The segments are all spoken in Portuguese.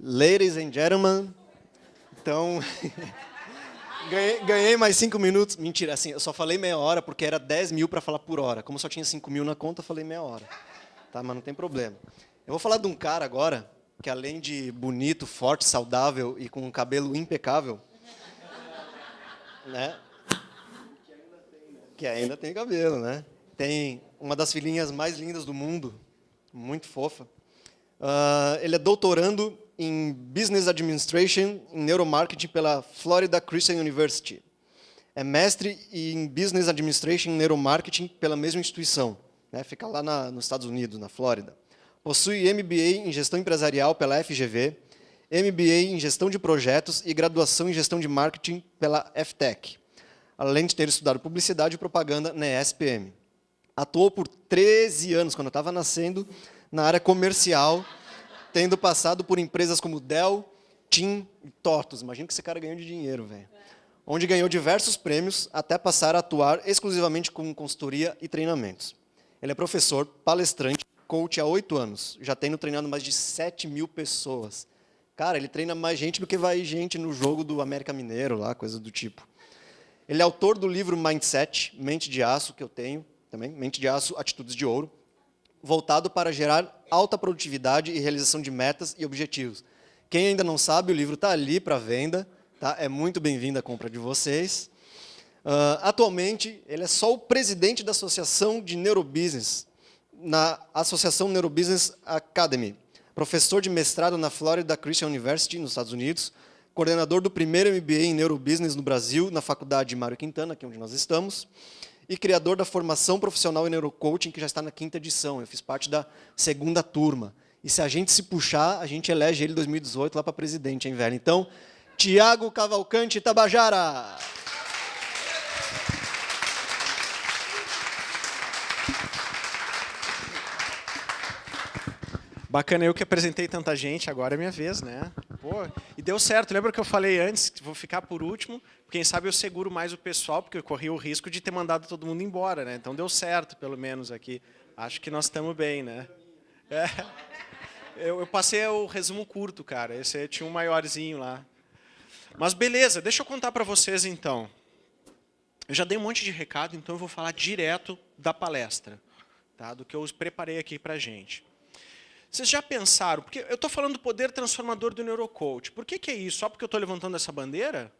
Ladies and gentlemen, então, ganhei mais 5 minutos. Mentira, assim, eu só falei meia hora porque era 10 mil para falar por hora. Como só tinha 5 mil na conta, eu falei meia hora. Tá, mas não tem problema. Eu vou falar de um cara agora, que além de bonito, forte, saudável e com um cabelo impecável, né? Que ainda tem cabelo, né? Tem uma das filhinhas mais lindas do mundo, muito fofa. Ele é doutorando em Business Administration em Neuromarketing pela Florida Christian University. É mestre em Business Administration em Neuromarketing pela mesma instituição, né? Fica lá nos Estados Unidos, na Flórida. Possui MBA em Gestão Empresarial pela FGV, MBA em Gestão de Projetos e graduação em Gestão de Marketing pela FTech, além de ter estudado Publicidade e Propaganda na ESPM. Atuou por 13 anos, quando eu estava nascendo, na área comercial, tendo passado por empresas como Dell, TIM e TOTUS. Imagina que esse cara ganhou de dinheiro, velho. Onde ganhou diversos prêmios, até passar a atuar exclusivamente com consultoria e treinamentos. Ele é professor, palestrante, coach há 8 anos, já tendo treinado mais de 7 mil pessoas. Cara, ele treina mais gente do que vai gente no jogo do América Mineiro, lá, coisa do tipo. Ele é autor do livro Mindset, Mente de Aço, que eu tenho também, Mente de Aço, Atitudes de Ouro, voltado para gerar alta produtividade e realização de metas e objetivos. Quem ainda não sabe, o livro está ali para venda, tá? É muito bem-vinda a compra de vocês. Atualmente, ele é só o presidente da Associação de Neurobusiness, na Associação Neurobusiness Academy, professor de mestrado na Florida Christian University, nos Estados Unidos, coordenador do primeiro MBA em Neurobusiness no Brasil, na Faculdade Mário Quintana, aqui onde nós estamos, e criador da formação profissional em Neurocoaching, que já está na 5ª edição. Eu fiz parte da 2ª turma. E se a gente se puxar, a gente elege ele em 2018 lá para presidente, hein, velho? Então, Tiago Cavalcante Tabajara. Bacana, eu que apresentei tanta gente, agora é minha vez, né? Pô, e deu certo. Lembra que eu falei antes que vou ficar por último? Quem sabe eu seguro mais o pessoal, porque eu corri o risco de ter mandado todo mundo embora, né? Então deu certo, pelo menos aqui. Acho que nós estamos bem, né? É. Eu passei o resumo curto, cara. Esse tinha um maiorzinho lá. Mas beleza, deixa eu contar para vocês então. Eu já dei um monte de recado, então eu vou falar direto da palestra, tá? Do que eu preparei aqui para a gente. Vocês já pensaram, porque eu estou falando do poder transformador do neurocoach. Por que é isso? Só porque eu estou levantando essa bandeira?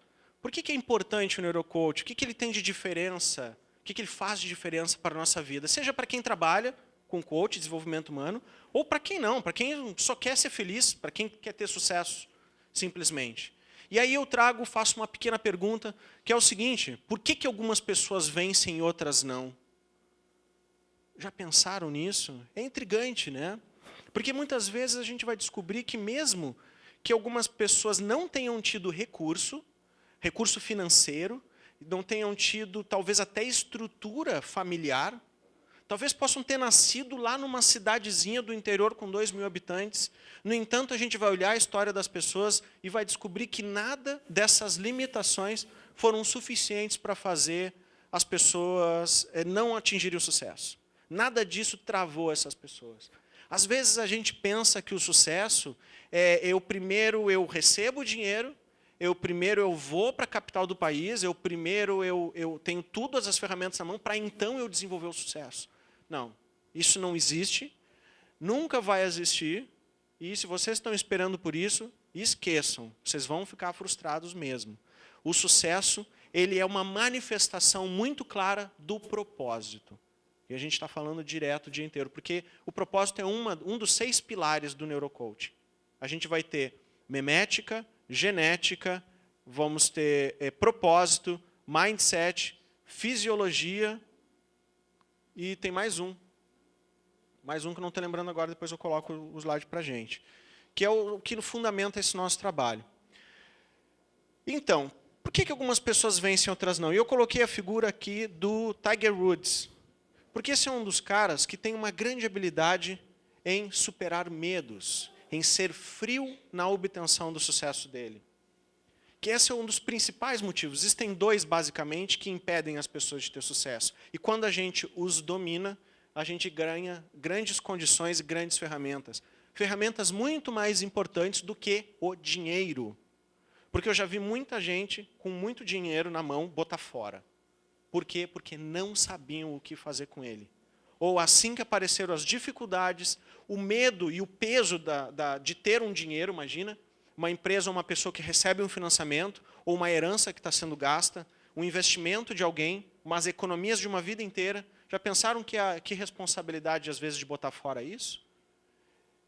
Por que é importante o neurocoach? O que ele tem de diferença? O que ele faz de diferença para a nossa vida? Seja para quem trabalha com coach, desenvolvimento humano, ou para quem não, para quem só quer ser feliz, para quem quer ter sucesso, simplesmente. E aí eu faço uma pequena pergunta, que é o seguinte: por que algumas pessoas vencem e outras não? Já pensaram nisso? É intrigante, né? Porque muitas vezes a gente vai descobrir que mesmo que algumas pessoas não tenham tido recurso financeiro, não tenham tido talvez até estrutura familiar, talvez possam ter nascido lá numa cidadezinha do interior com 2 mil habitantes. No entanto, a gente vai olhar a história das pessoas e vai descobrir que nada dessas limitações foram suficientes para fazer as pessoas não atingirem o sucesso. Nada disso travou essas pessoas. Às vezes a gente pensa que o sucesso é primeiro eu recebo o dinheiro, primeiro eu vou para a capital do país, primeiro eu tenho todas as ferramentas na mão para então eu desenvolver o sucesso. Não, isso não existe, nunca vai existir, e se vocês estão esperando por isso, esqueçam, vocês vão ficar frustrados mesmo. O sucesso, ele é uma manifestação muito clara do propósito. E a gente está falando direto o dia inteiro, porque o propósito é um dos 6 pilares do neurocoaching. A gente vai ter memética, genética, vamos ter propósito, mindset, fisiologia e tem mais um. Mais um que eu não estou lembrando agora, depois eu coloco o slide para a gente. Que é o que fundamenta esse nosso trabalho. Então, por que algumas pessoas vencem e outras não? E eu coloquei a figura aqui do Tiger Woods. Porque esse é um dos caras que tem uma grande habilidade em superar medos, em ser frio na obtenção do sucesso dele. Que esse é um dos principais motivos. Existem 2, basicamente, que impedem as pessoas de ter sucesso. E quando a gente os domina, a gente ganha grandes condições e grandes ferramentas. ferramentas muito mais importantes do que o dinheiro. Porque eu já vi muita gente com muito dinheiro na mão botar fora. Por quê? Porque não sabiam o que fazer com ele. Ou assim que apareceram as dificuldades, o medo e o peso de ter um dinheiro, imagina, uma empresa ou uma pessoa que recebe um financiamento, ou uma herança que está sendo gasta, um investimento de alguém, umas economias de uma vida inteira. Já pensaram que responsabilidade, às vezes, de botar fora isso?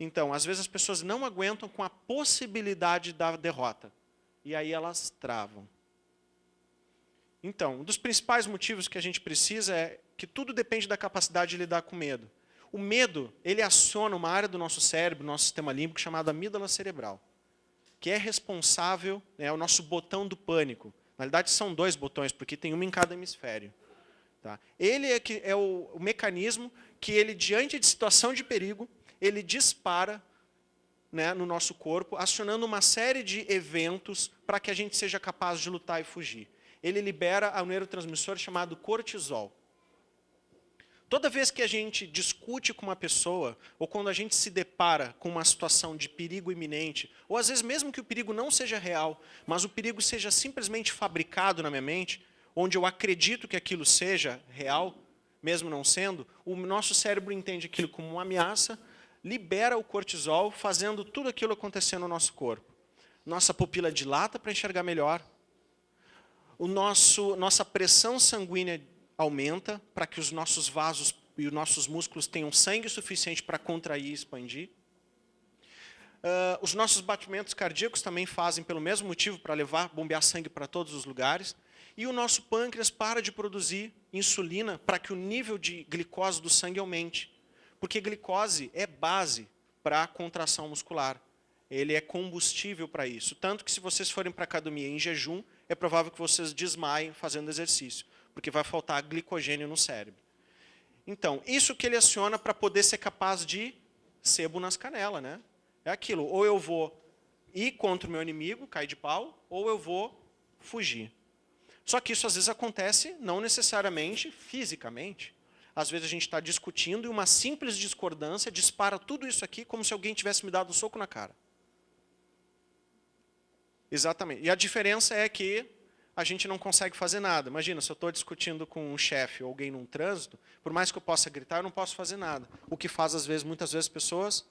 Então, às vezes as pessoas não aguentam com a possibilidade da derrota. E aí elas travam. Então, um dos principais motivos que a gente precisa é que tudo depende da capacidade de lidar com medo. O medo, ele aciona uma área do nosso cérebro, nosso sistema límbico, chamada amígdala cerebral, que é responsável, é o nosso botão do pânico. Na realidade, são 2 botões, porque tem um em cada hemisfério. Tá? Ele é o mecanismo que, ele, diante de situação de perigo, ele dispara, né, no nosso corpo, acionando uma série de eventos para que a gente seja capaz de lutar e fugir. Ele libera um neurotransmissor chamado cortisol. Toda vez que a gente discute com uma pessoa, ou quando a gente se depara com uma situação de perigo iminente, ou às vezes mesmo que o perigo não seja real, mas o perigo seja simplesmente fabricado na minha mente, onde eu acredito que aquilo seja real, mesmo não sendo, o nosso cérebro entende aquilo como uma ameaça, libera o cortisol, fazendo tudo aquilo acontecer no nosso corpo. Nossa pupila dilata para enxergar melhor. Nossa pressão sanguínea aumenta para que os nossos vasos e os nossos músculos tenham sangue suficiente para contrair e expandir. Os nossos batimentos cardíacos também fazem pelo mesmo motivo, para bombear sangue para todos os lugares. E o nosso pâncreas para de produzir insulina para que o nível de glicose do sangue aumente. Porque glicose é base para a contração muscular. Ele é combustível para isso. Tanto que se vocês forem para a academia em jejum, é provável que vocês desmaiem fazendo exercício, porque vai faltar glicogênio no cérebro. Então, isso que ele aciona para poder ser capaz de sebo nas canelas, né? É aquilo, ou eu vou ir contra o meu inimigo, cair de pau, ou eu vou fugir. Só que isso às vezes acontece não necessariamente fisicamente. Às vezes a gente está discutindo e uma simples discordância dispara tudo isso aqui como se alguém tivesse me dado um soco na cara. Exatamente. E a diferença é que a gente não consegue fazer nada. Imagina, se eu estou discutindo com um chefe ou alguém num trânsito, por mais que eu possa gritar, eu não posso fazer nada. O que faz, às vezes, muitas vezes, pessoas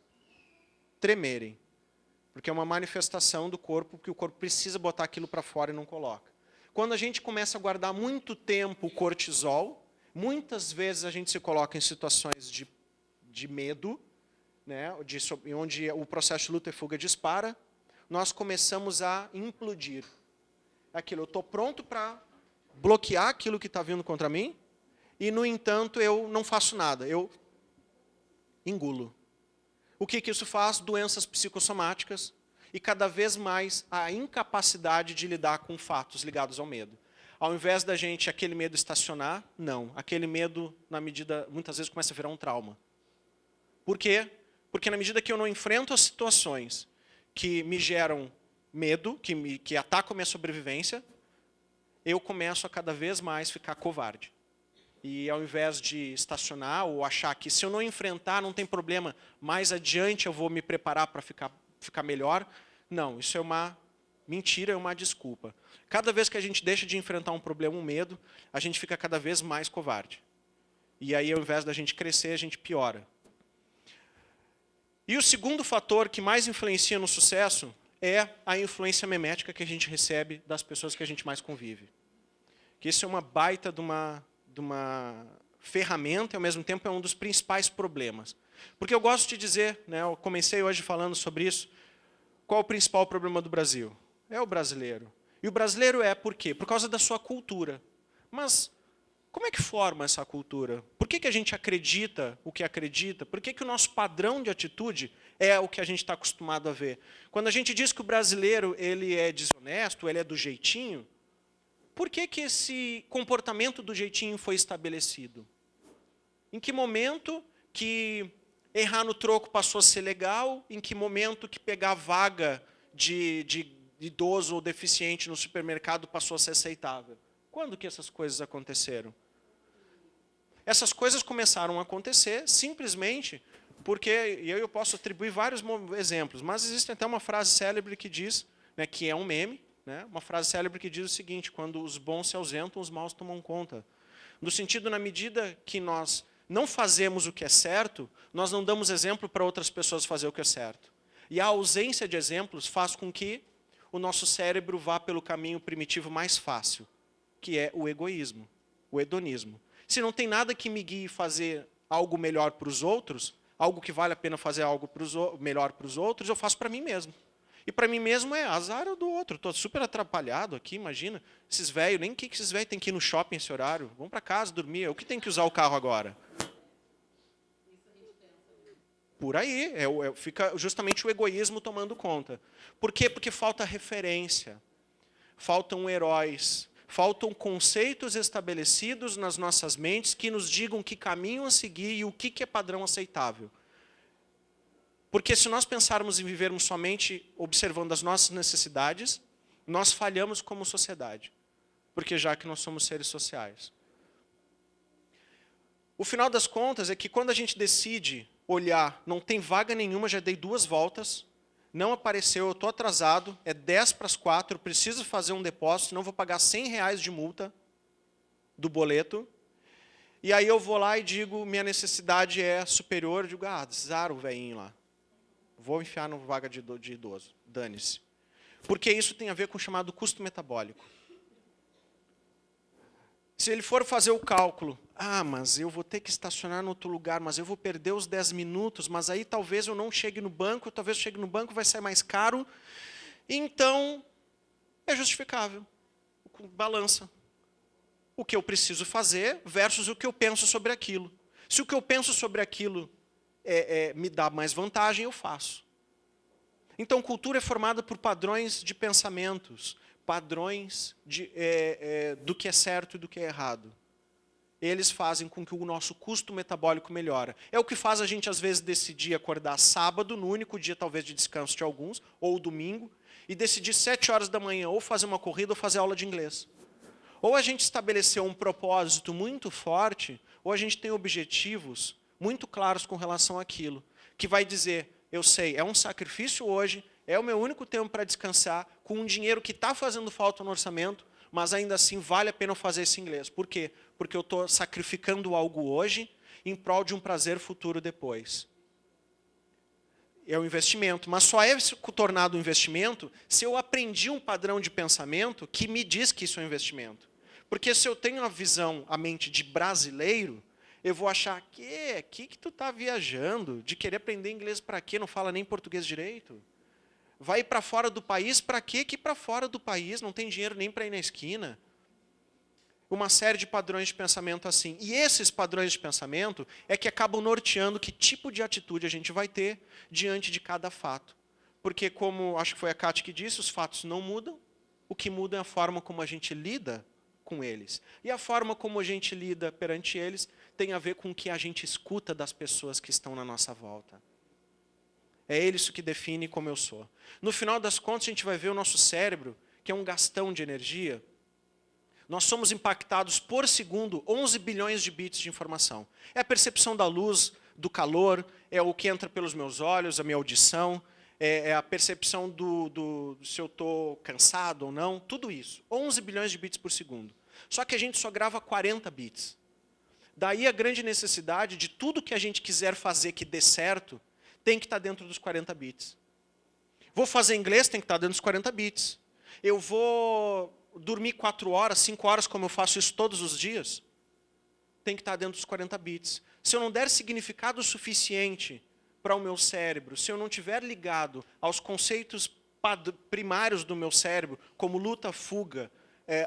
tremerem. Porque é uma manifestação do corpo, que o corpo precisa botar aquilo para fora e não coloca. Quando a gente começa a guardar muito tempo o cortisol, muitas vezes a gente se coloca em situações de medo, né, onde o processo de luta e fuga dispara, nós começamos a implodir. Aquilo, eu estou pronto para bloquear aquilo que está vindo contra mim, e, no entanto, eu não faço nada, eu engulo. O que isso faz? Doenças psicossomáticas e, cada vez mais, a incapacidade de lidar com fatos ligados ao medo. Ao invés da gente, aquele medo estacionar, não. Aquele medo, muitas vezes, começa a virar um trauma. Por quê? Porque, na medida que eu não enfrento as situações que me geram medo, que atacam a minha sobrevivência, eu começo a cada vez mais ficar covarde. E ao invés de estacionar ou achar que se eu não enfrentar não tem problema, mais adiante eu vou me preparar para ficar melhor, não, isso é uma mentira, é uma desculpa. Cada vez que a gente deixa de enfrentar um problema, um medo, a gente fica cada vez mais covarde. E aí, ao invés da gente crescer, a gente piora. E o segundo fator que mais influencia no sucesso é a influência memética que a gente recebe das pessoas que a gente mais convive. Que isso é uma baita de uma ferramenta e, ao mesmo tempo, é um dos principais problemas. Porque eu gosto de dizer, né, eu comecei hoje falando sobre isso, qual é o principal problema do Brasil? É o brasileiro. E o brasileiro por quê? Por causa da sua cultura. Mas como é que forma essa cultura? Por que a gente acredita o que acredita? Por que o nosso padrão de atitude é o que a gente está acostumado a ver? Quando a gente diz que o brasileiro ele é desonesto, ele é do jeitinho, por que esse comportamento do jeitinho foi estabelecido? Em que momento que errar no troco passou a ser legal? Em que momento que pegar vaga de idoso ou deficiente no supermercado passou a ser aceitável? Quando que essas coisas aconteceram? Essas coisas começaram a acontecer simplesmente Porque, e eu posso atribuir vários exemplos, mas existe até uma frase célebre que diz, né, que é um meme, né, uma frase célebre que diz o seguinte: quando os bons se ausentam, os maus tomam conta. No sentido, na medida que nós não fazemos o que é certo, nós não damos exemplo para outras pessoas fazer o que é certo. E a ausência de exemplos faz com que o nosso cérebro vá pelo caminho primitivo mais fácil, que é o egoísmo, o hedonismo. Se não tem nada que me guie a fazer algo melhor para os outros, algo que vale a pena fazer algo melhor para os outros, eu faço para mim mesmo. E para mim mesmo é azar do outro. Estou super atrapalhado aqui, imagina. Esses velhos, nem que esses velhos têm que ir no shopping esse horário. Vão para casa dormir. O que tem que usar o carro agora? Por aí. Fica justamente o egoísmo tomando conta. Por quê? Porque falta referência. Faltam heróis. Faltam conceitos estabelecidos nas nossas mentes que nos digam que caminho a seguir e o que é padrão aceitável. Porque se nós pensarmos em vivermos somente observando as nossas necessidades, nós falhamos como sociedade. Porque já que nós somos seres sociais. O final das contas é que quando a gente decide olhar, não tem vaga nenhuma, já dei 2 voltas, não apareceu, eu estou atrasado, é 3:45, preciso fazer um depósito, senão vou pagar R$100 de multa do boleto. E aí eu vou lá e digo, minha necessidade é superior, eu digo, zaro o velhinho lá. Vou enfiar no vaga de idoso, dane-se. Porque isso tem a ver com o chamado custo metabólico. Se ele for fazer o cálculo, mas eu vou ter que estacionar em outro lugar, mas eu vou perder os 10 minutos, mas aí talvez eu não chegue no banco, talvez eu chegue no banco, vai sair mais caro. Então, é justificável. Balança. O que eu preciso fazer versus o que eu penso sobre aquilo. Se o que eu penso sobre aquilo me dá mais vantagem, eu faço. Então, cultura é formada por padrões de pensamentos, padrões do que é certo e do que é errado. Eles fazem com que o nosso custo metabólico melhore. É o que faz a gente, às vezes, decidir acordar sábado, no único dia, talvez, de descanso de alguns, ou domingo, e decidir 7 horas da manhã, ou fazer uma corrida, ou fazer aula de inglês. Ou a gente estabeleceu um propósito muito forte, ou a gente tem objetivos muito claros com relação àquilo, que vai dizer, eu sei, é um sacrifício hoje, é o meu único tempo para descansar, com um dinheiro que está fazendo falta no orçamento, mas ainda assim vale a pena eu fazer esse inglês. Por quê? Porque eu estou sacrificando algo hoje em prol de um prazer futuro depois. É um investimento, mas só é tornado um investimento se eu aprendi um padrão de pensamento que me diz que isso é um investimento. Porque se eu tenho a mente de brasileiro, eu vou achar que tu está viajando, de querer aprender inglês para quê? Não fala nem português direito? Vai para fora do país, para quê que para fora do país? Não tem dinheiro nem para ir na esquina. Uma série de padrões de pensamento assim. E esses padrões de pensamento é que acabam norteando que tipo de atitude a gente vai ter diante de cada fato. Porque, como acho que foi a Kátia que disse, os fatos não mudam. O que muda é a forma como a gente lida com eles. E a forma como a gente lida perante eles tem a ver com o que a gente escuta das pessoas que estão na nossa volta. É isso que define como eu sou. No final das contas, a gente vai ver o nosso cérebro, que é um gastão de energia. Nós somos impactados por segundo 11 bilhões de bits de informação. É a percepção da luz, do calor, é o que entra pelos meus olhos, a minha audição, é a percepção se eu estou cansado ou não, tudo isso. 11 bilhões de bits por segundo. Só que a gente só grava 40 bits. Daí a grande necessidade de tudo que a gente quiser fazer que dê certo, tem que estar dentro dos 40 bits. Vou fazer inglês, tem que estar dentro dos 40 bits. Eu vou dormir 4 horas, 5 horas, como eu faço isso todos os dias, tem que estar dentro dos 40 bits. Se eu não der significado suficiente para o meu cérebro, se eu não tiver ligado aos conceitos primários do meu cérebro, como luta, fuga,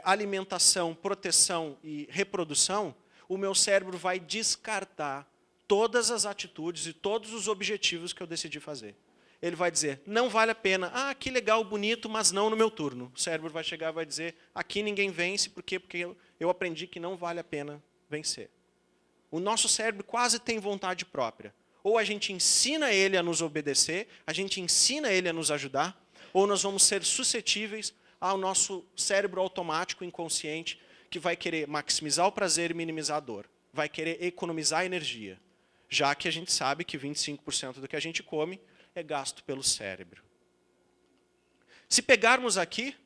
alimentação, proteção e reprodução, o meu cérebro vai descartar todas as atitudes e todos os objetivos que eu decidi fazer. Ele vai dizer, não vale a pena, que legal, bonito, mas não no meu turno. O cérebro vai chegar e vai dizer, aqui ninguém vence, por quê? Porque eu aprendi que não vale a pena vencer. O nosso cérebro quase tem vontade própria. Ou a gente ensina ele a nos obedecer, a gente ensina ele a nos ajudar, ou nós vamos ser suscetíveis ao nosso cérebro automático, inconsciente, que vai querer maximizar o prazer e minimizar a dor. Vai querer economizar energia. já que a gente sabe que 25% do que a gente come é gasto pelo cérebro. Se pegarmos aqui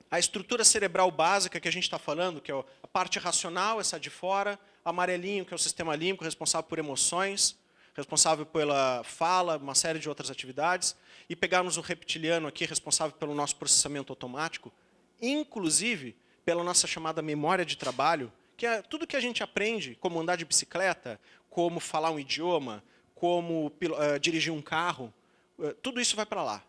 a estrutura cerebral básica que a gente está falando, que é a parte racional, essa de fora, amarelinho, que é o sistema límbico, responsável por emoções, responsável pela fala, uma série de outras atividades, e pegarmos o reptiliano aqui, responsável pelo nosso processamento automático, inclusive pela nossa chamada memória de trabalho, que é tudo que a gente aprende, como andar de bicicleta, como falar um idioma, como dirigir um carro, tudo isso vai para lá.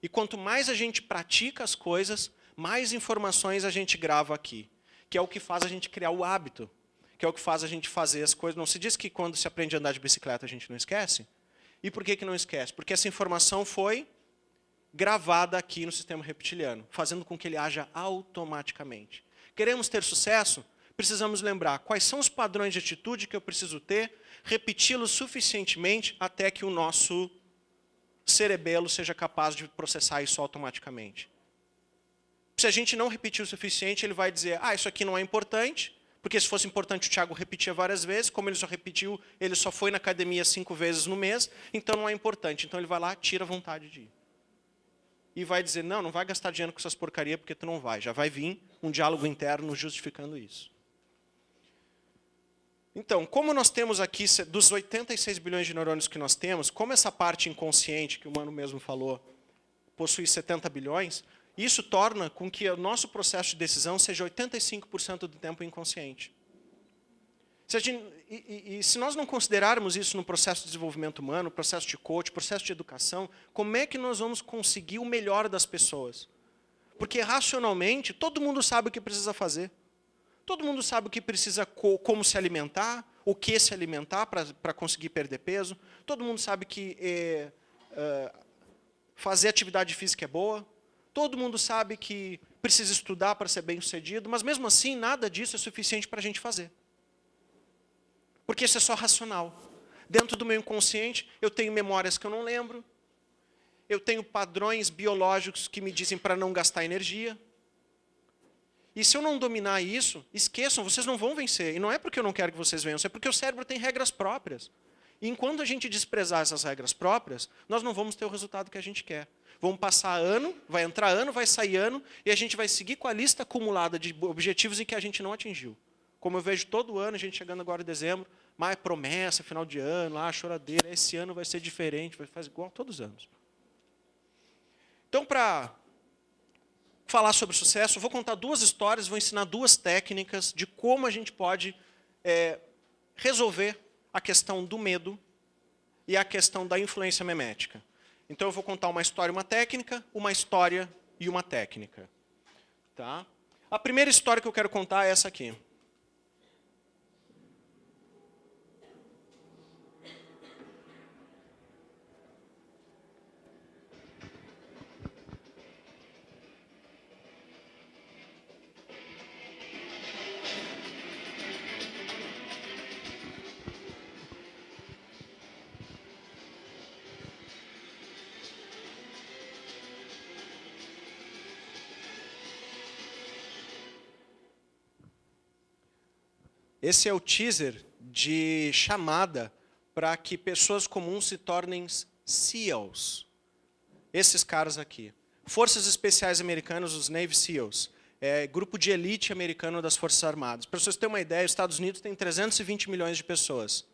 E quanto mais a gente pratica as coisas, mais informações a gente grava aqui, que é o que faz a gente criar o hábito, que é o que faz a gente fazer as coisas. Não se diz que quando se aprende a andar de bicicleta a gente não esquece? E por que não esquece? Porque essa informação foi gravada aqui no sistema reptiliano, fazendo com que ele haja automaticamente. Queremos ter sucesso? Precisamos lembrar quais são os padrões de atitude que eu preciso ter, repeti-los suficientemente até que o nosso cerebelo seja capaz de processar isso automaticamente. Se a gente não repetir o suficiente, ele vai dizer, isso aqui não é importante, porque se fosse importante o Thiago repetia várias vezes, como ele só repetiu, ele só foi na academia 5 vezes no mês, então não é importante. Então ele vai lá, tira a vontade de ir. E vai dizer, não vai gastar dinheiro com essas porcarias, porque tu não vai. Já vai vir um diálogo interno justificando isso. Então, como nós temos aqui, dos 86 bilhões de neurônios que nós temos, como essa parte inconsciente, que o Mano mesmo falou, possui 70 bilhões, isso torna com que o nosso processo de decisão seja 85% do tempo inconsciente. Se nós não considerarmos isso no processo de desenvolvimento humano, processo de coach, processo de educação, como é que nós vamos conseguir o melhor das pessoas? Porque, racionalmente, todo mundo sabe o que precisa fazer. Todo mundo sabe o que precisa, como se alimentar, o que se alimentar para conseguir perder peso. Todo mundo sabe que fazer atividade física é boa. Todo mundo sabe que precisa estudar para ser bem-sucedido, mas mesmo assim nada disso é suficiente para a gente fazer. Porque isso é só racional. Dentro do meu inconsciente, eu tenho memórias que eu não lembro, eu tenho padrões biológicos que me dizem para não gastar energia. E se eu não dominar isso, esqueçam, vocês não vão vencer. E não é porque eu não quero que vocês vençam, é porque o cérebro tem regras próprias. E enquanto a gente desprezar essas regras próprias, nós não vamos ter o resultado que a gente quer. Vamos passar ano, vai entrar ano, vai sair ano, e a gente vai seguir com a lista acumulada de objetivos em que a gente não atingiu. Como eu vejo todo ano, a gente chegando agora em dezembro, mas promessa, final de ano, choradeira, esse ano vai ser diferente, vai fazer igual todos os anos. Então, para falar sobre sucesso, eu vou contar 2 histórias, vou ensinar 2 técnicas de como a gente pode resolver a questão do medo e a questão da influência memética. Então, eu vou contar uma história e uma técnica, uma história e uma técnica. Tá? A primeira história que eu quero contar é essa aqui. Esse é o teaser de chamada para que pessoas comuns se tornem SEALs. Esses caras aqui. Forças Especiais Americanas, os Navy SEALs. Grupo de elite americano das Forças Armadas. Para vocês terem uma ideia, os Estados Unidos tem 320 milhões de pessoas.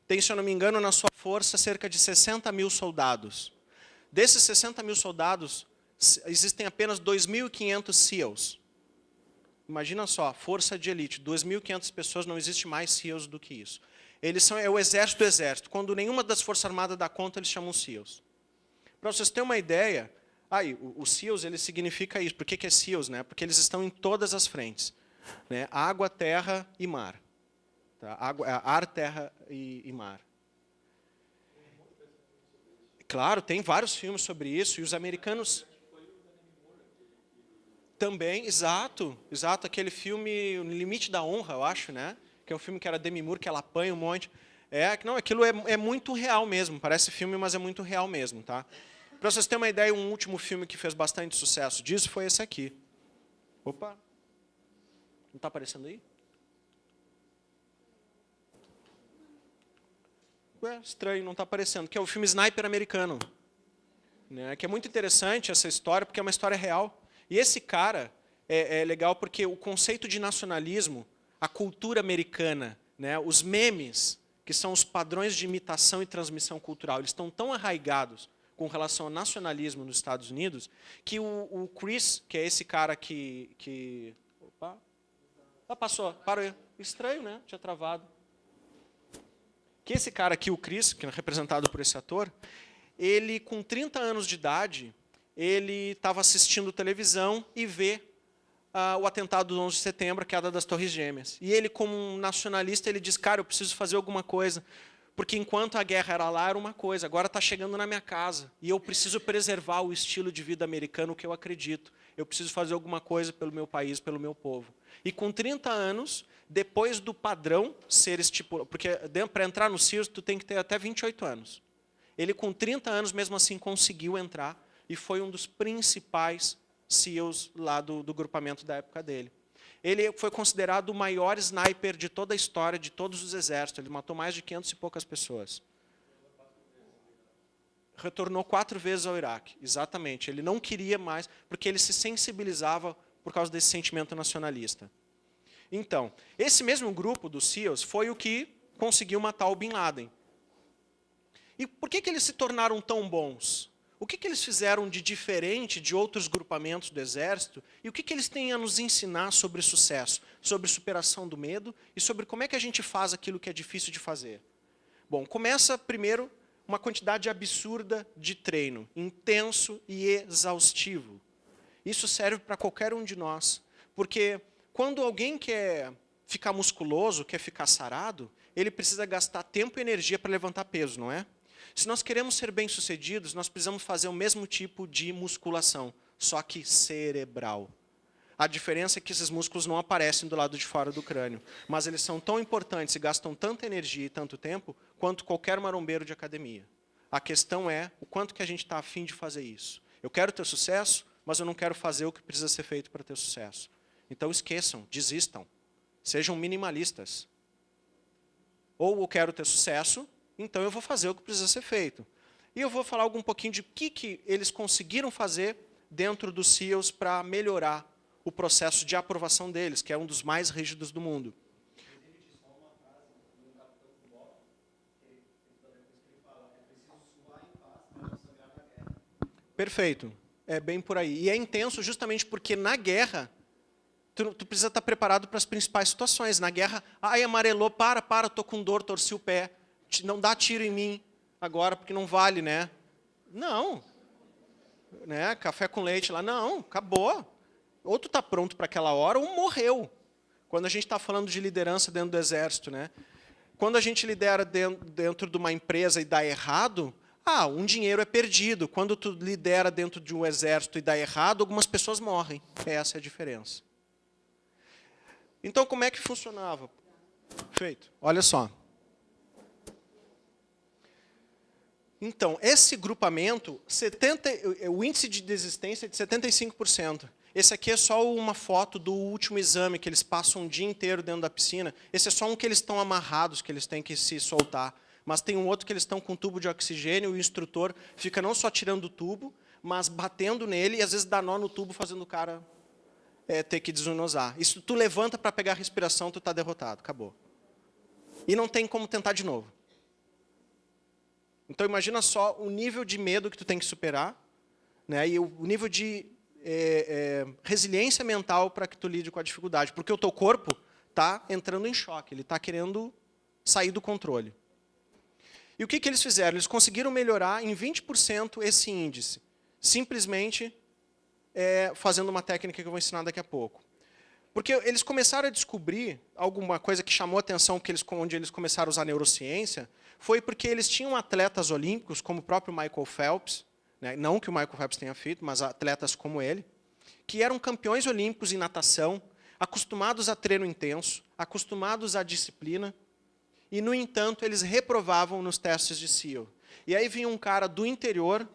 Tem, se eu não me engano, na sua força, cerca de 60 mil soldados. Desses 60 mil soldados, existem apenas 2.500 SEALs. Imagina só, força de elite, 2.500 pessoas, não existe mais SEALs do que isso. Eles são o exército do exército. Quando nenhuma das forças armadas dá conta, eles chamam SEALs. Para vocês terem uma ideia, o SEALs ele significa isso. Por que é SEALs? Né? Porque eles estão em todas as frentes. Né? Água, terra e mar. Tá? Ar, terra e mar. Claro, tem vários filmes sobre isso, e os americanos também, exato, aquele filme O Limite da Honra, eu acho, né? Que é um filme que era Demi Moore, que ela apanha um monte. Não, aquilo é muito real mesmo, parece filme, mas é muito real mesmo, tá? Para vocês terem uma ideia, um último filme que fez bastante sucesso disso foi esse aqui. Opa! Não está aparecendo aí? estranho, não está aparecendo, que é o filme Sniper americano. Né, que é muito interessante essa história, porque é uma história real. E esse cara é legal porque o conceito de nacionalismo, a cultura americana, né, os memes, que são os padrões de imitação e transmissão cultural, eles estão tão arraigados com relação ao nacionalismo nos Estados Unidos, que o Chris, que é esse cara que opa, passou, parou. Estranho, né? Tinha travado. Que esse cara aqui, o Chris, que é representado por esse ator, ele, com 30 anos de idade, ele estava assistindo televisão e vê o atentado do 11 de setembro, a queda das Torres Gêmeas. E ele, como um nacionalista, ele diz, cara, eu preciso fazer alguma coisa, porque enquanto a guerra era lá, era uma coisa, agora está chegando na minha casa, e eu preciso preservar o estilo de vida americano que eu acredito. Eu preciso fazer alguma coisa pelo meu país, pelo meu povo. E com 30 anos, depois do padrão ser estipulado, porque para entrar no CIRS, tu tem que ter até 28 anos. Ele, com 30 anos, mesmo assim, conseguiu entrar e foi um dos principais SEALs lá do grupamento da época dele. Ele foi considerado o maior sniper de toda a história, de todos os exércitos. Ele matou mais de 500 e poucas pessoas. Retornou 4 vezes ao Iraque, exatamente. Ele não queria mais, porque ele se sensibilizava por causa desse sentimento nacionalista. Então, esse mesmo grupo dos SEALs foi o que conseguiu matar o Bin Laden. E por que eles se tornaram tão bons? O que eles fizeram de diferente de outros grupamentos do Exército? E o que eles têm a nos ensinar sobre sucesso, sobre superação do medo e sobre como é que a gente faz aquilo que é difícil de fazer? Bom, começa primeiro uma quantidade absurda de treino, intenso e exaustivo. Isso serve para qualquer um de nós, porque quando alguém quer ficar musculoso, quer ficar sarado, ele precisa gastar tempo e energia para levantar peso, não é? Se nós queremos ser bem-sucedidos, nós precisamos fazer o mesmo tipo de musculação, só que cerebral. A diferença é que esses músculos não aparecem do lado de fora do crânio, mas eles são tão importantes e gastam tanta energia e tanto tempo quanto qualquer marombeiro de academia. A questão é o quanto que a gente está a fim de fazer isso. Eu quero ter sucesso, mas eu não quero fazer o que precisa ser feito para ter sucesso. Então esqueçam, desistam, sejam minimalistas. Ou eu quero ter sucesso, então eu vou fazer o que precisa ser feito. E eu vou falar um pouquinho de o que eles conseguiram fazer dentro dos SEALs para melhorar o processo de aprovação deles, que é um dos mais rígidos do mundo. Perfeito. É bem por aí. E é intenso justamente porque na guerra, tu precisa estar preparado para as principais situações. Na guerra, ai, amarelou, para, estou com dor, torci o pé. Não dá tiro em mim agora, porque não vale, né? Não. Né? Café com leite lá, não, acabou. Ou tu está pronto para aquela hora, ou morreu. Quando a gente está falando de liderança dentro do exército, né? Quando a gente lidera dentro de uma empresa e dá errado, um dinheiro é perdido. Quando tu lidera dentro de um exército e dá errado, algumas pessoas morrem. Essa é a diferença. Então, como é que funcionava? Feito. Olha só. Então, esse grupamento, o índice de desistência é de 75%. Esse aqui é só uma foto do último exame, que eles passam um dia inteiro dentro da piscina. Esse é só um que eles estão amarrados, que eles têm que se soltar. Mas tem um outro que eles estão com um tubo de oxigênio, e o instrutor fica não só tirando o tubo, mas batendo nele, e às vezes dá nó no tubo, fazendo o cara ter que desonosar. Isso tu levanta para pegar a respiração, tu está derrotado, acabou. E não tem como tentar de novo. Então, imagina só o nível de medo que tu tem que superar, né, e o nível de resiliência mental para que tu lide com a dificuldade. Porque o teu corpo está entrando em choque, ele está querendo sair do controle. E o que eles fizeram? Eles conseguiram melhorar em 20% esse índice, simplesmente fazendo uma técnica que eu vou ensinar daqui a pouco. Porque eles começaram a descobrir alguma coisa que chamou a atenção, onde eles começaram a usar neurociência, foi porque eles tinham atletas olímpicos, como o próprio Michael Phelps, né, não que o Michael Phelps tenha feito, mas atletas como ele, que eram campeões olímpicos em natação, acostumados a treino intenso, acostumados à disciplina, e, no entanto, eles reprovavam nos testes de SEAL. E aí vinha um cara do interior,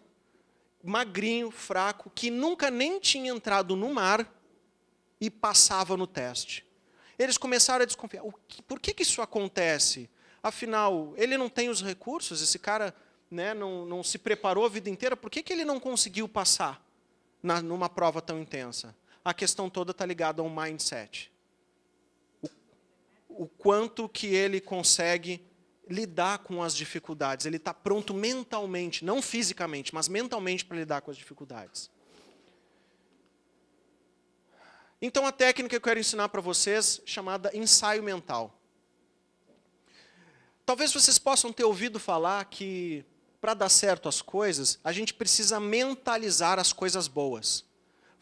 magrinho, fraco, que nunca nem tinha entrado no mar e passava no teste. Eles começaram a desconfiar. Por que isso acontece? Afinal, ele não tem os recursos, esse cara, né, não se preparou a vida inteira, por que ele não conseguiu passar numa prova tão intensa? A questão toda está ligada ao mindset. O quanto que ele consegue lidar com as dificuldades. Ele está pronto mentalmente, não fisicamente, mas mentalmente para lidar com as dificuldades. Então, a técnica que eu quero ensinar para vocês, chamada ensaio mental. Talvez vocês possam ter ouvido falar que, para dar certo as coisas, a gente precisa mentalizar as coisas boas.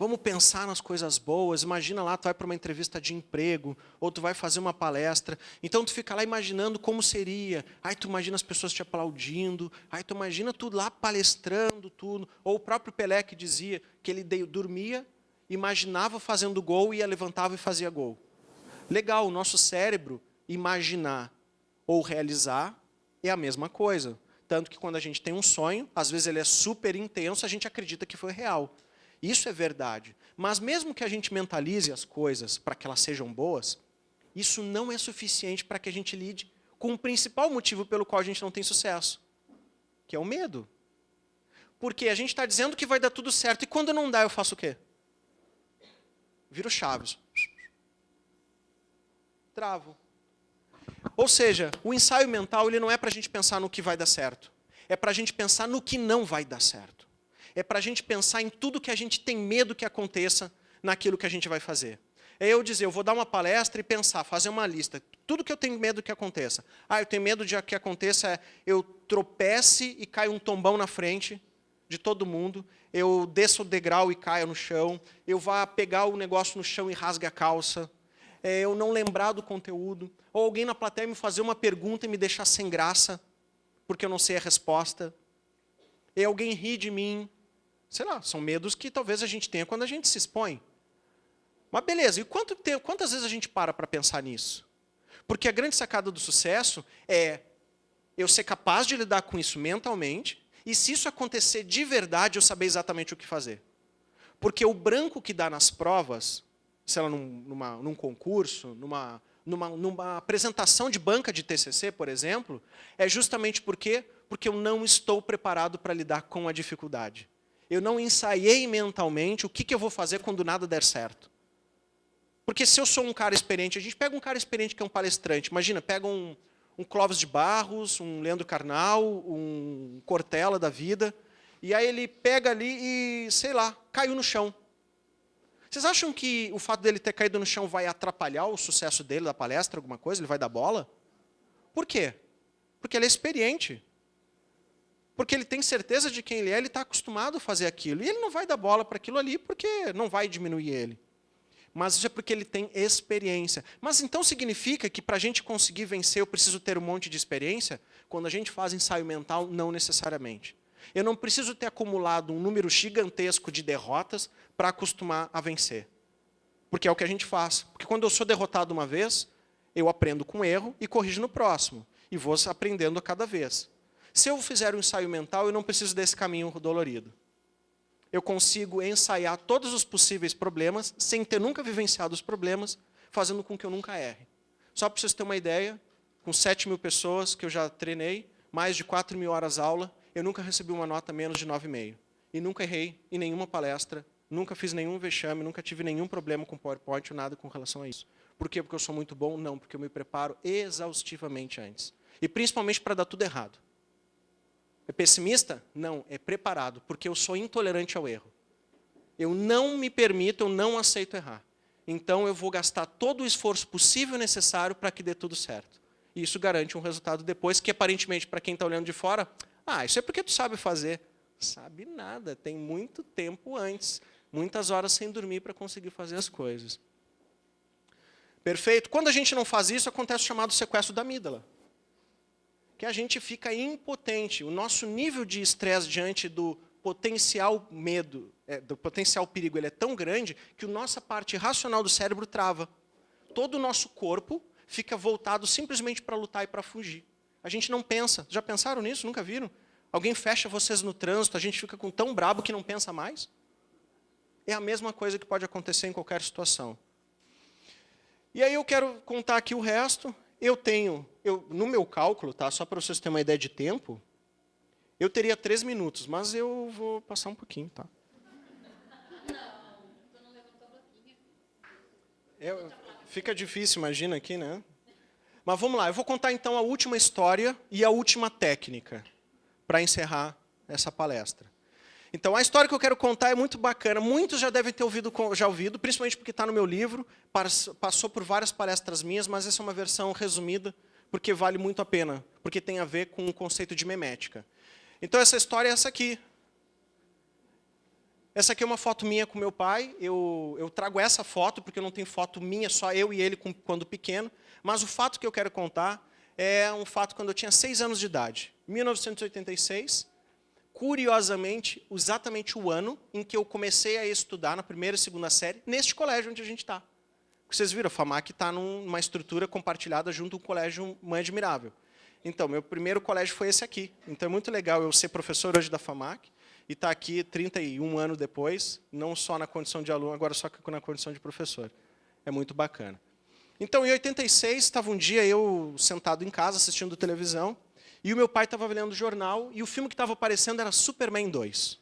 Vamos pensar nas coisas boas. Imagina lá, tu vai para uma entrevista de emprego, ou tu vai fazer uma palestra. Então, tu fica lá imaginando como seria. Aí tu imagina as pessoas te aplaudindo. Aí tu imagina tu lá palestrando tudo. Ou o próprio Pelé que dizia que ele dormia, imaginava fazendo gol, e levantava e fazia gol. Legal, o nosso cérebro, imaginar ou realizar é a mesma coisa. Tanto que quando a gente tem um sonho, às vezes ele é super intenso, a gente acredita que foi real. Isso é verdade. Mas mesmo que a gente mentalize as coisas para que elas sejam boas, isso não é suficiente para que a gente lide com o principal motivo pelo qual a gente não tem sucesso, que é o medo. Porque a gente está dizendo que vai dar tudo certo, e quando não dá, eu faço o quê? Viro Chaves. Travo. Ou seja, o ensaio mental ele não é para a gente pensar no que vai dar certo. É para a gente pensar no que não vai dar certo. É para a gente pensar em tudo que a gente tem medo que aconteça naquilo que a gente vai fazer. É eu dizer, eu vou dar uma palestra e pensar, fazer uma lista. Tudo que eu tenho medo que aconteça. Eu tenho medo de que aconteça eu tropece e caia um tombão na frente de todo mundo. Eu desço o degrau e caia no chão. Eu vá pegar o negócio no chão e rasgue a calça. Eu não lembrar do conteúdo. Ou alguém na plateia me fazer uma pergunta e me deixar sem graça, porque eu não sei a resposta. E alguém rir de mim. Sei lá, são medos que talvez a gente tenha quando a gente se expõe. Mas beleza, e quantas vezes a gente para pensar nisso? Porque a grande sacada do sucesso é eu ser capaz de lidar com isso mentalmente, e se isso acontecer de verdade, eu saber exatamente o que fazer. Porque o branco que dá nas provas, sei lá, num concurso, numa apresentação de banca de TCC, por exemplo, é justamente porque eu não estou preparado para lidar com a dificuldade. Eu não ensaiei mentalmente o que eu vou fazer quando nada der certo. Porque se eu sou um cara experiente, a gente pega um cara experiente que é um palestrante, imagina, pega um Clóvis de Barros, um Leandro Carnal, um Cortella da vida, e aí ele pega ali e, sei lá, caiu no chão. Vocês acham que o fato dele ter caído no chão vai atrapalhar o sucesso dele da palestra, alguma coisa? Ele vai dar bola? Por quê? Porque ele é experiente. Porque ele tem certeza de quem ele está acostumado a fazer aquilo. E ele não vai dar bola para aquilo ali, porque não vai diminuir ele. Mas isso é porque ele tem experiência. Mas então significa que para a gente conseguir vencer, eu preciso ter um monte de experiência? Quando a gente faz ensaio mental, não necessariamente. Eu não preciso ter acumulado um número gigantesco de derrotas para acostumar a vencer. Porque é o que a gente faz. Porque quando eu sou derrotado uma vez, eu aprendo com o erro e corrijo no próximo. E vou aprendendo a cada vez. Se eu fizer um ensaio mental, eu não preciso desse caminho dolorido. Eu consigo ensaiar todos os possíveis problemas, sem ter nunca vivenciado os problemas, fazendo com que eu nunca erre. Só para vocês terem uma ideia, com 7.000 pessoas que eu já treinei, mais de 4.000 horas aula, eu nunca recebi uma nota menos de 9,5. E nunca errei em nenhuma palestra, nunca fiz nenhum vexame, nunca tive nenhum problema com PowerPoint ou nada com relação a isso. Por quê? Porque eu sou muito bom? Não, porque eu me preparo exaustivamente antes. E principalmente para dar tudo errado. É pessimista? Não, é preparado, porque eu sou intolerante ao erro. Eu não me permito, eu não aceito errar. Então eu vou gastar todo o esforço possível e necessário para que dê tudo certo. E isso garante um resultado depois que aparentemente para quem está olhando de fora, isso é porque tu sabe fazer. Sabe nada, tem muito tempo antes, muitas horas sem dormir para conseguir fazer as coisas. Perfeito? Quando a gente não faz isso, acontece o chamado sequestro da amígdala. Que a gente fica impotente. O nosso nível de estresse diante do potencial medo, do potencial perigo, ele é tão grande que a nossa parte racional do cérebro trava. Todo o nosso corpo fica voltado simplesmente para lutar e para fugir. A gente não pensa. Já pensaram nisso? Nunca viram? Alguém fecha vocês no trânsito, a gente fica tão brabo que não pensa mais? É a mesma coisa que pode acontecer em qualquer situação. E aí eu quero contar aqui o resto. no meu cálculo, tá, só para vocês terem uma ideia de tempo, eu teria 3 minutos, mas eu vou passar um pouquinho, tá? Fica difícil, imagina aqui, né? Mas vamos lá, eu vou contar então a última história e a última técnica para encerrar essa palestra. Então, a história que eu quero contar é muito bacana. Muitos já devem ter ouvido, principalmente porque está no meu livro, passou por várias palestras minhas, mas essa é uma versão resumida, porque vale muito a pena, porque tem a ver com o conceito de memética. Então, essa história é essa aqui. Essa aqui é uma foto minha com meu pai. Eu trago essa foto, porque eu não tenho foto minha, só eu e ele quando pequeno. Mas o fato que eu quero contar é um fato quando eu tinha 6 anos de idade. 1986, curiosamente, exatamente o ano em que eu comecei a estudar na primeira e segunda série, neste colégio onde a gente está. Vocês viram, a FAMAC está numa estrutura compartilhada junto ao colégio Mãe Admirável. Então, meu primeiro colégio foi esse aqui. Então, é muito legal eu ser professor hoje da FAMAC e estar aqui 31 anos depois, não só na condição de aluno, agora só na condição de professor. É muito bacana. Então, em 86, estava um dia eu sentado em casa, assistindo televisão, e o meu pai estava lendo o jornal, e o filme que estava aparecendo era Superman 2.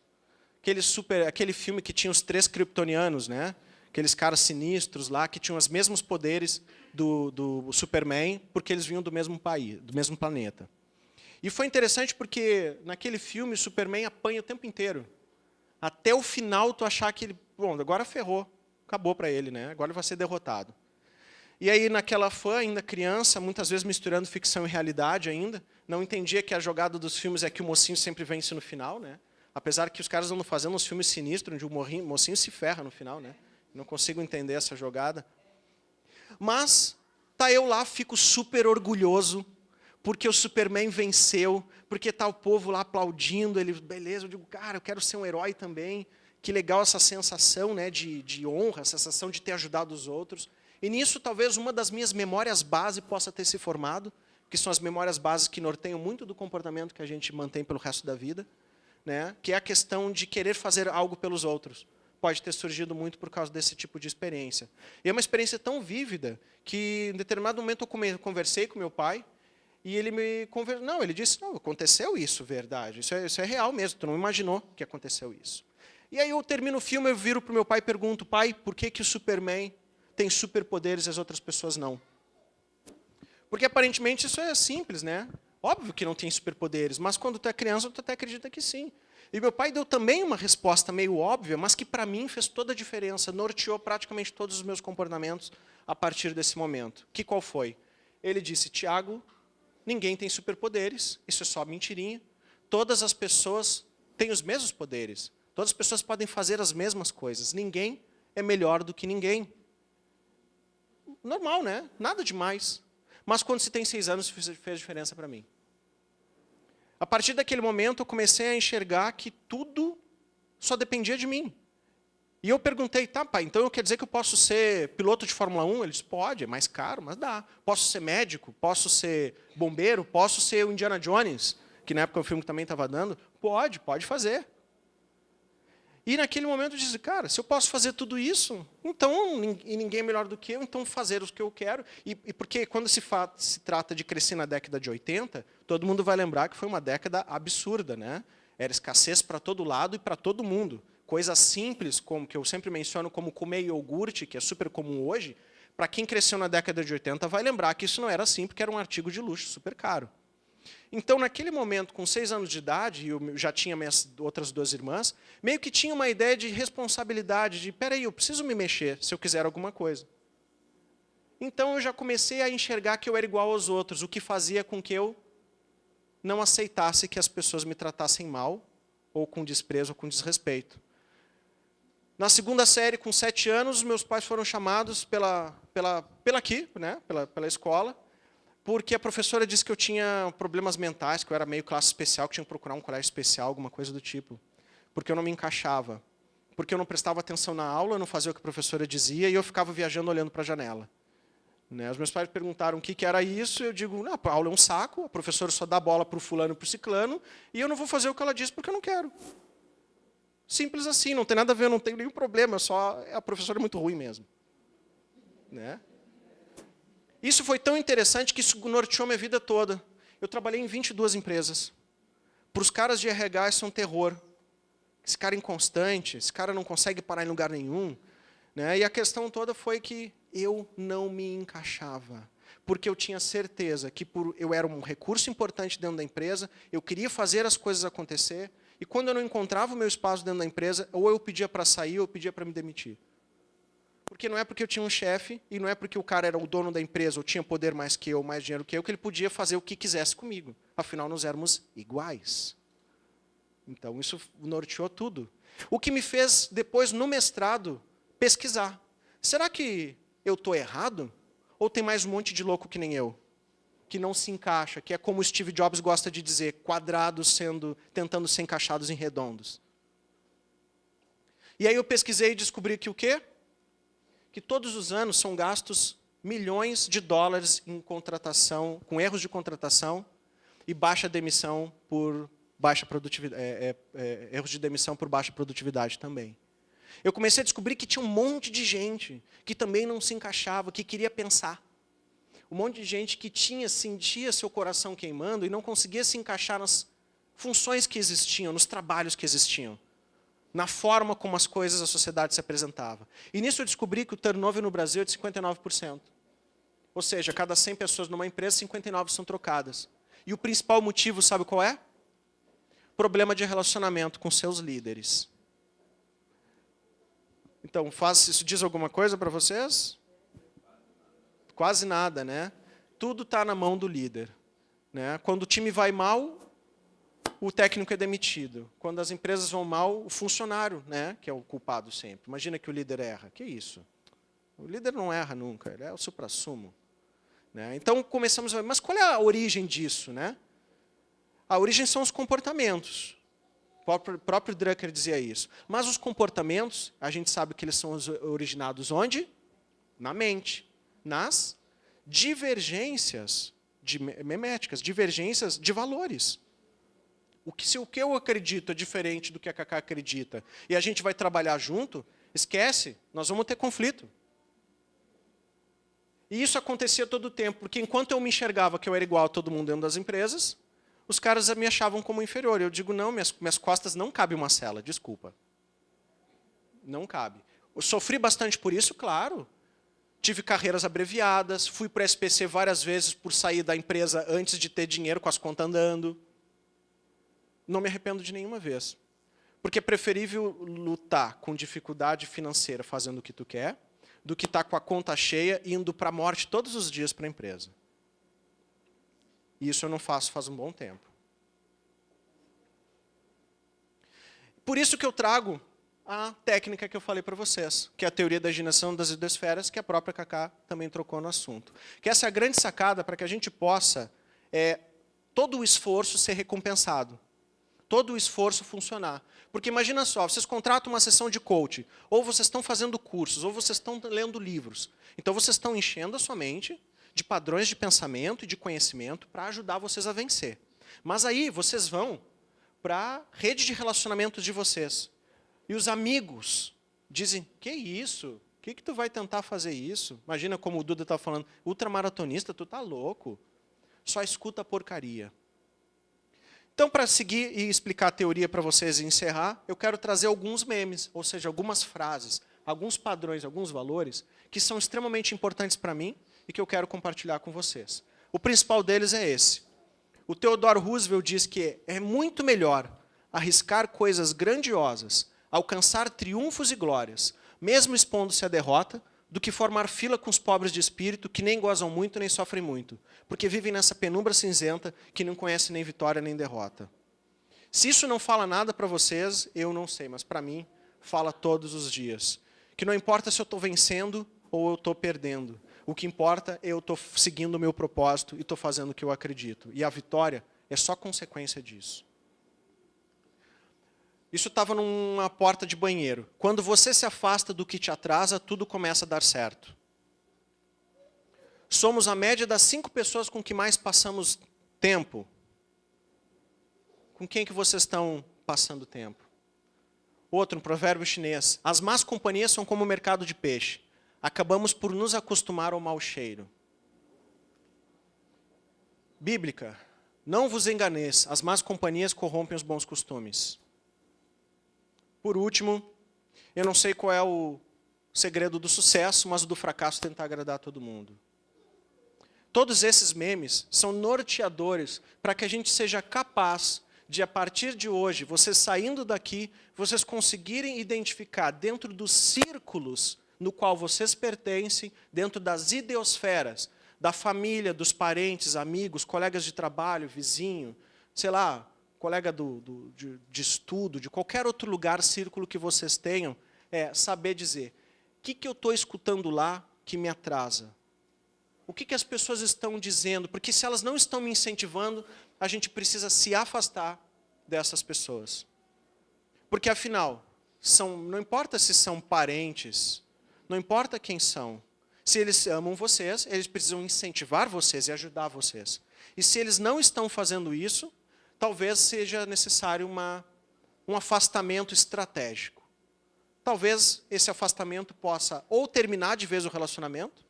Aquele filme que tinha os 3 kryptonianos, né? Aqueles caras sinistros lá, que tinham os mesmos poderes do Superman, porque eles vinham do mesmo país, do mesmo planeta. E foi interessante porque, naquele filme, o Superman apanha o tempo inteiro. Até o final, tu achar que ele... Bom, agora ferrou. Acabou para ele, né? Agora ele vai ser derrotado. E aí, naquela fã, ainda criança, muitas vezes misturando ficção e realidade ainda, não entendia que a jogada dos filmes é que o mocinho sempre vence no final, né? Apesar que os caras andam fazendo uns filmes sinistros, onde o mocinho se ferra no final, né? Não consigo entender essa jogada. Mas, tá eu lá, fico super orgulhoso, porque o Superman venceu, porque tá o povo lá aplaudindo, ele, beleza, eu digo, cara, eu quero ser um herói também. Que legal essa sensação, né, de honra, essa sensação de ter ajudado os outros. E nisso, talvez, uma das minhas memórias base possa ter se formado, que são as memórias bases que norteiam muito do comportamento que a gente mantém pelo resto da vida, né, que é a questão de querer fazer algo pelos outros. Pode ter surgido muito por causa desse tipo de experiência. E é uma experiência tão vívida que, em determinado momento, eu conversei com meu pai e ele ele disse, não, aconteceu isso, verdade. Isso é real mesmo, tu não imaginou que aconteceu isso. E aí eu termino o filme, eu viro para o meu pai e pergunto, pai, por que o Superman tem superpoderes e as outras pessoas não? Porque, aparentemente, isso é simples, né? Óbvio que não tem superpoderes, mas quando tu é criança, tu até acredita que sim. E meu pai deu também uma resposta meio óbvia, mas que para mim fez toda a diferença, norteou praticamente todos os meus comportamentos a partir desse momento. Qual foi? Ele disse, Tiago, ninguém tem superpoderes, isso é só mentirinha. Todas as pessoas têm os mesmos poderes. Todas as pessoas podem fazer as mesmas coisas. Ninguém é melhor do que ninguém. Normal, né? Nada demais. Mas quando se tem 6 anos, fez diferença para mim. A partir daquele momento, eu comecei a enxergar que tudo só dependia de mim. E eu perguntei, tá, pai, então quer dizer que eu posso ser piloto de Fórmula 1? Ele disse, pode, é mais caro, mas dá. Posso ser médico? Posso ser bombeiro? Posso ser o Indiana Jones? Que na época o filme também estava dando. Pode fazer. E naquele momento eu disse, cara, se eu posso fazer tudo isso, então, e ninguém é melhor do que eu, então fazer o que eu quero. E porque quando se trata de crescer na década de 80, todo mundo vai lembrar que foi uma década absurda, né? Era escassez para todo lado e para todo mundo. Coisas simples, como que eu sempre menciono, como comer iogurte, que é super comum hoje, para quem cresceu na década de 80 vai lembrar que isso não era assim, porque era um artigo de luxo super caro. Então, naquele momento, com 6 anos de idade, e eu já tinha minhas outras 2 irmãs, meio que tinha uma ideia de responsabilidade, de, peraí, eu preciso me mexer se eu quiser alguma coisa. Então, eu já comecei a enxergar que eu era igual aos outros, o que fazia com que eu não aceitasse que as pessoas me tratassem mal, ou com desprezo, ou com desrespeito. Na segunda série, com 7 anos, meus pais foram chamados pela escola, porque a professora disse que eu tinha problemas mentais, que eu era meio classe especial, que tinha que procurar um colégio especial, alguma coisa do tipo. Porque eu não me encaixava. Porque eu não prestava atenção na aula, não fazia o que a professora dizia, e eu ficava viajando olhando para a janela. Né? Os meus pais perguntaram o que era isso, e eu digo, não, a aula é um saco, a professora só dá bola para o fulano e para o ciclano, e eu não vou fazer o que ela diz porque eu não quero. Simples assim, não tem nada a ver, não tenho nenhum problema, só a professora é muito ruim mesmo. Né? Isso foi tão interessante que isso norteou minha vida toda. Eu trabalhei em 22 empresas. Para os caras de RH, isso é um terror. Esse cara é inconstante, esse cara não consegue parar em lugar nenhum. Né? E a questão toda foi que eu não me encaixava. Porque eu tinha certeza que eu era um recurso importante dentro da empresa, eu queria fazer as coisas acontecer, e quando eu não encontrava o meu espaço dentro da empresa, ou eu pedia para sair, ou eu pedia para me demitir. Porque não é porque eu tinha um chefe, e não é porque o cara era o dono da empresa, ou tinha poder mais que eu, mais dinheiro que ele podia fazer o que quisesse comigo. Afinal, nós éramos iguais. Então, isso norteou tudo. O que me fez, depois, no mestrado, pesquisar. Será que eu estou errado? Ou tem mais um monte de louco que nem eu? Que não se encaixa, que é como o Steve Jobs gosta de dizer, quadrados tentando ser encaixados em redondos. E aí eu pesquisei e descobri que o quê? Que todos os anos são gastos milhões de dólares em contratação, com erros de contratação e baixa demissão por baixa produtividade, erros de demissão por baixa produtividade também. Eu comecei a descobrir que tinha um monte de gente que também não se encaixava, que queria pensar. Um monte de gente que sentia seu coração queimando e não conseguia se encaixar nas funções que existiam, nos trabalhos que existiam, na forma como as coisas, a sociedade se apresentava. E nisso eu descobri que o turnover no Brasil é de 59%. Ou seja, a cada 100 pessoas numa empresa, 59 são trocadas. E o principal motivo, sabe qual é? Problema de relacionamento com seus líderes. Então, isso diz alguma coisa para vocês? Quase nada, né? Tudo está na mão do líder. Né? Quando o time vai mal, o técnico é demitido. Quando as empresas vão mal, o funcionário, né, que é o culpado sempre. Imagina que o líder erra. Que isso? O líder não erra nunca, ele é o suprassumo. Né? Então, começamos a ver, mas qual é a origem disso? Né? A origem são os comportamentos. O próprio Drucker dizia isso. Mas os comportamentos, a gente sabe que eles são originados onde? Na mente. Nas divergências meméticas, divergências de valores. Se o que eu acredito é diferente do que a Cacá acredita, e a gente vai trabalhar junto, esquece, nós vamos ter conflito. E isso acontecia todo o tempo, porque enquanto eu me enxergava que eu era igual a todo mundo dentro das empresas, os caras me achavam como inferior. Eu digo, não, minhas costas não cabe uma cela, desculpa. Não cabe. Eu sofri bastante por isso, claro. Tive carreiras abreviadas, fui para a SPC várias vezes por sair da empresa antes de ter dinheiro com as contas andando. Não me arrependo de nenhuma vez. Porque é preferível lutar com dificuldade financeira fazendo o que tu quer, do que estar com a conta cheia e indo para a morte todos os dias para a empresa. E isso eu não faço faz um bom tempo. Por isso que eu trago a técnica que eu falei para vocês, que é a teoria da geração das hidrosferas, que a própria Cacá também trocou no assunto. Que essa é a grande sacada para que a gente possa todo o esforço ser recompensado. Todo o esforço funcionar. Porque imagina só, vocês contratam uma sessão de coaching, ou vocês estão fazendo cursos, ou vocês estão lendo livros. Então vocês estão enchendo a sua mente de padrões de pensamento e de conhecimento para ajudar vocês a vencer. Mas aí vocês vão para a rede de relacionamentos de vocês. E os amigos dizem, que isso? Que tu vai tentar fazer isso? Imagina como o Duda está falando, ultramaratonista, tu tá louco. Só escuta porcaria. Então, para seguir e explicar a teoria para vocês e encerrar, eu quero trazer alguns memes, ou seja, algumas frases, alguns padrões, alguns valores, que são extremamente importantes para mim e que eu quero compartilhar com vocês. O principal deles é esse. O Theodore Roosevelt diz que é muito melhor arriscar coisas grandiosas, alcançar triunfos e glórias, mesmo expondo-se à derrota, do que formar fila com os pobres de espírito que nem gozam muito nem sofrem muito, porque vivem nessa penumbra cinzenta que não conhece nem vitória nem derrota. Se isso não fala nada para vocês, eu não sei, mas para mim fala todos os dias. Que não importa se eu estou vencendo ou eu estou perdendo. O que importa é eu estou seguindo o meu propósito e estou fazendo o que eu acredito. E a vitória é só consequência disso. Isso estava numa porta de banheiro. Quando você se afasta do que te atrasa, tudo começa a dar certo. Somos a média das 5 pessoas com que mais passamos tempo. Com quem que vocês estão passando tempo? Outro, um provérbio chinês. As más companhias são como o mercado de peixe. Acabamos por nos acostumar ao mau cheiro. bíblica. Não vos enganeis, as más companhias corrompem os bons costumes. Por último, eu não sei qual é o segredo do sucesso, mas o do fracasso é tentar agradar todo mundo. Todos esses memes são norteadores para que a gente seja capaz de, a partir de hoje, vocês saindo daqui, vocês conseguirem identificar dentro dos círculos no qual vocês pertencem, dentro das ideosferas, da família, dos parentes, amigos, colegas de trabalho, vizinho, sei lá, colega de estudo, de qualquer outro lugar, círculo que vocês tenham, saber dizer, o que eu estou escutando lá que me atrasa? O que as pessoas estão dizendo? Porque se elas não estão me incentivando, a gente precisa se afastar dessas pessoas. Porque, afinal, não importa se são parentes, não importa quem são. Se eles amam vocês, eles precisam incentivar vocês e ajudar vocês. E se eles não estão fazendo isso, talvez seja necessário um afastamento estratégico. Talvez esse afastamento possa ou terminar de vez o relacionamento,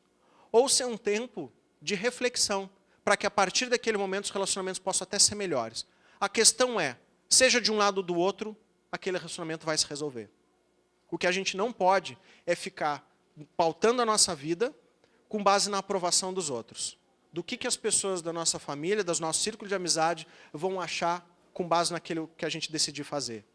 ou ser um tempo de reflexão, para que a partir daquele momento os relacionamentos possam até ser melhores. A questão é, seja de um lado ou do outro, aquele relacionamento vai se resolver. O que a gente não pode é ficar pautando a nossa vida com base na aprovação dos outros. Do que as pessoas da nossa família, do nosso círculo de amizade, vão achar com base naquilo que a gente decidir fazer.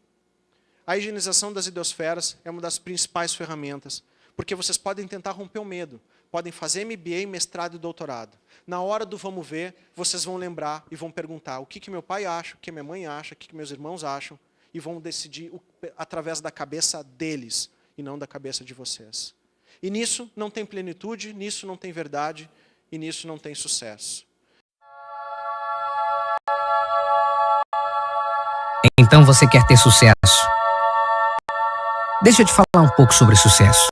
A higienização das ideosferas é uma das principais ferramentas, porque vocês podem tentar romper o medo, podem fazer MBA, mestrado e doutorado. Na hora do vamos ver, vocês vão lembrar e vão perguntar o que meu pai acha, o que minha mãe acha, o que meus irmãos acham, e vão decidir através da cabeça deles, e não da cabeça de vocês. E nisso não tem plenitude, nisso não tem verdade, e nisso não tem sucesso. Então você quer ter sucesso? Deixa eu te falar um pouco sobre sucesso.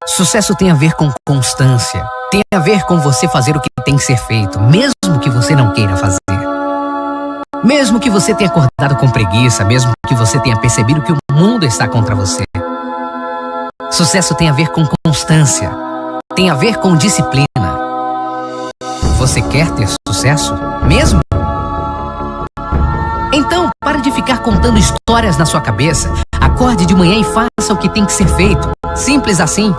Sucesso tem a ver com constância. Tem a ver com você fazer o que tem que ser feito, mesmo que você não queira fazer. Mesmo que você tenha acordado com preguiça, mesmo que você tenha percebido que o mundo está contra você. Sucesso tem a ver com constância. Tem a ver com disciplina. Você quer ter sucesso? Mesmo? Então, pare de ficar contando histórias na sua cabeça. Acorde de manhã e faça o que tem que ser feito. Simples assim.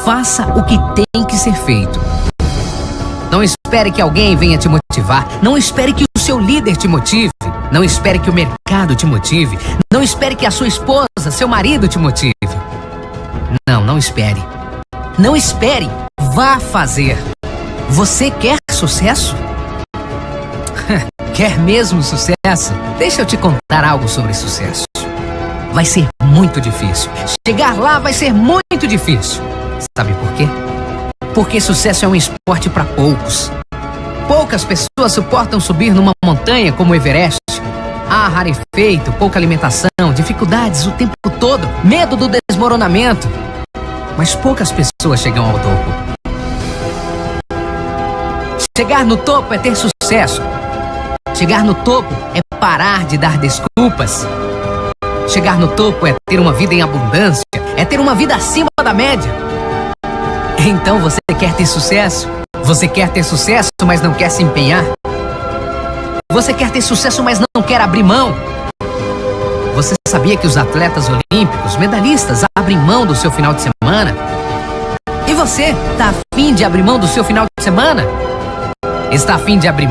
Faça o que tem que ser feito. Não espere que alguém venha te motivar. Não espere que o seu líder te motive. Não espere que o mercado te motive. Não espere que a sua esposa, seu marido te motive. Não espere. Não espere. Vá fazer. Você quer sucesso? Quer mesmo sucesso? Deixa eu te contar algo sobre sucesso. Vai ser muito difícil. Chegar lá vai ser muito difícil. Sabe por quê? Porque sucesso é um esporte para poucos. Poucas pessoas suportam subir numa montanha como o Everest. Há rarefeito, pouca alimentação, dificuldades o tempo todo, medo do desmoronamento. Mas poucas pessoas chegam ao topo. Chegar no topo é ter sucesso. Chegar no topo é parar de dar desculpas. Chegar no topo é ter uma vida em abundância, é ter uma vida acima da média. Então você quer ter sucesso? Você quer ter sucesso, mas não quer se empenhar? Você quer ter sucesso, mas não quer abrir mão? Você sabia que os atletas olímpicos, medalhistas, abrem mão do seu final de semana? E você, tá afim de abrir mão do seu final de semana? Está afim de abrir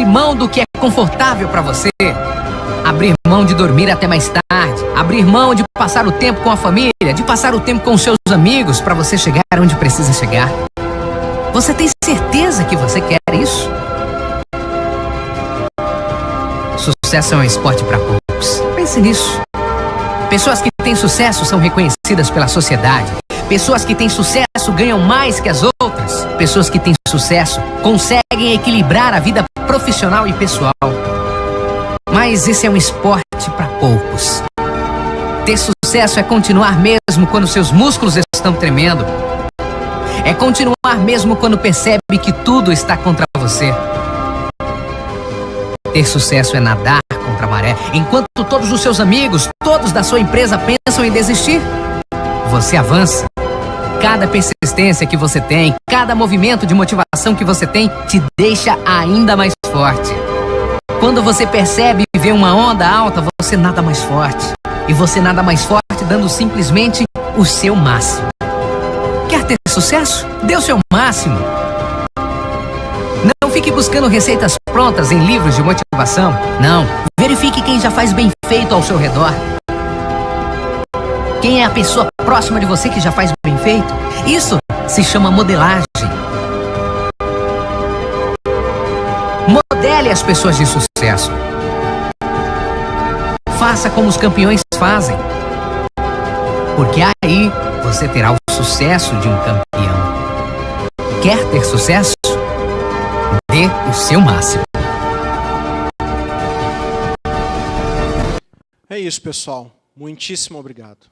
mão do que é confortável para você? Abrir mão de dormir até mais tarde, abrir mão de passar o tempo com a família, de passar o tempo com os seus amigos para você chegar onde precisa chegar. Você tem certeza que você quer isso? Sucesso é um esporte para poucos. Pense nisso. Pessoas que têm sucesso são reconhecidas pela sociedade. Pessoas que têm sucesso ganham mais que as outras. Pessoas que têm sucesso conseguem equilibrar a vida profissional e pessoal. Mas esse é um esporte para poucos. Ter sucesso é continuar mesmo quando seus músculos estão tremendo. É continuar mesmo quando percebe que tudo está contra você. Ter sucesso é nadar contra a maré. Enquanto todos os seus amigos, todos da sua empresa pensam em desistir, você avança. cada persistência que você tem, cada movimento de motivação que você tem, te deixa ainda mais forte. Quando você percebe e vê uma onda alta, você nada mais forte. E você nada mais forte dando simplesmente o seu máximo. Quer ter sucesso? Dê o seu máximo. Não fique buscando receitas prontas em livros de motivação. Não. Verifique quem já faz bem feito ao seu redor. Quem é a pessoa próxima de você que já faz bem feito? Isso se chama modelagem. Modele as pessoas de sucesso. Faça como os campeões fazem. Porque aí você terá o sucesso de um campeão. Quer ter sucesso? Dê o seu máximo. É isso, pessoal. Muitíssimo obrigado.